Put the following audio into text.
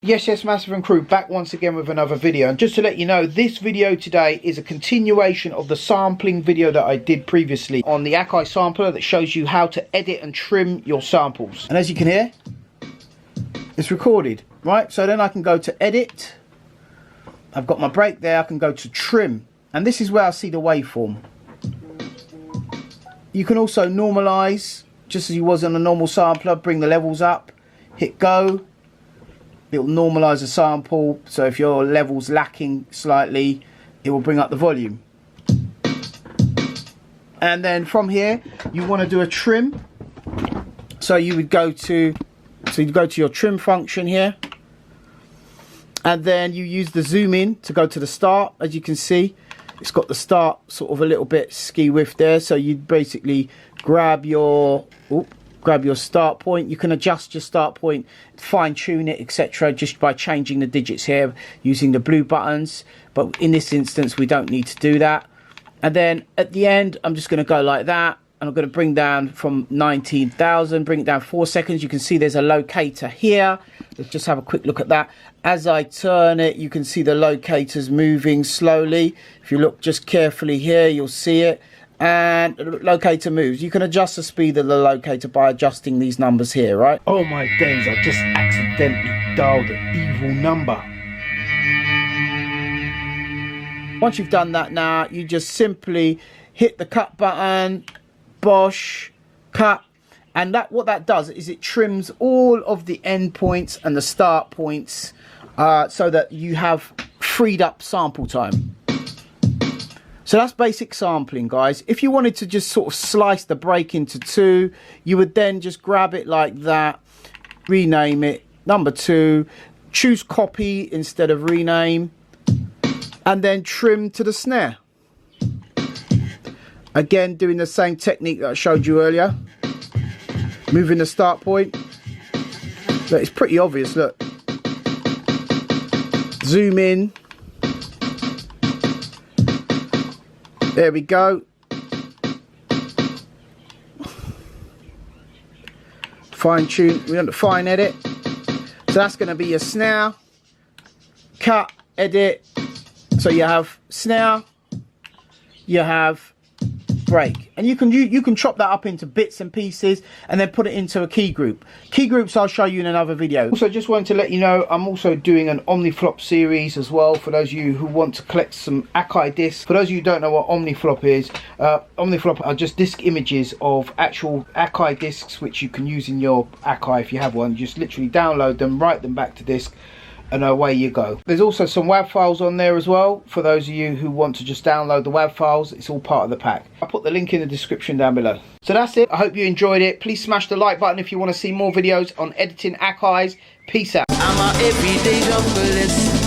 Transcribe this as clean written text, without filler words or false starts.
Yes, Massive and Crew, back once again with another video. And just to let you know, this video today is a continuation of the sampling video that I did previously on the Akai sampler that shows you how to edit and trim your samples. And as you can hear, it's recorded, right? So then I can go to edit. I've got my break there. I can go to trim. And this is where I see the waveform. You can also normalize, just as you was on a normal sampler, bring the levels up, hit go. It will normalize the sample, so if your level's lacking slightly, it will bring up the volume. And then from here, you want to do a trim. So you would go to, your trim function here, and then you use the zoom in to go to the start. As you can see, it's got the start sort of a little bit ski whiff there. So you basically grab your start point. You can adjust your start point, fine tune it, etc., just by changing the digits here using the blue buttons, but in this instance we don't need to do that. And then at the end I'm just going to go like that, and I'm going to bring down from 19,000, bring it down 4 seconds. You can see there's a locator here. Let's just have a quick look at that. As I turn it, you can see the locator's moving slowly. If you look just carefully here, you'll see it. And the locator moves. You can adjust the speed of the locator by adjusting these numbers here, right? Oh my days, I just accidentally dialed an evil number. Once you've done that now, you just simply hit the cut button, bosh, cut. And what that does is it trims all of the end points and the start points so that you have freed up sample time. So that's basic sampling, guys. If you wanted to just sort of slice the break into two, you would then just grab it like that, rename it number 2, choose copy instead of rename, and then trim to the snare. Again, doing the same technique that I showed you earlier. Moving the start point. Look, it's pretty obvious, look. Zoom in. There we go. Fine tune, we want to fine edit. So that's going to be your snare, cut, edit. So you have snare, you have break, and you can chop that up into bits and pieces and then put it into a key group. Key groups I'll show you in another video. Also, just wanted to let you know I'm also doing an Omniflop series as well for those of you who want to collect some Akai discs. For those of you who don't know what Omniflop is, Omniflop are just disc images of actual Akai discs which you can use in your Akai if you have one. You just literally download them, write them back to disk, and away you go. There's also some WAV files on there as well for those of you who want to just download the WAV files. It's all part of the pack. I'll put the link in the description down below. So that's it. I hope you enjoyed it. Please smash the like button if you want to see more videos on editing Akais. Peace out. I'm a everyday junglist.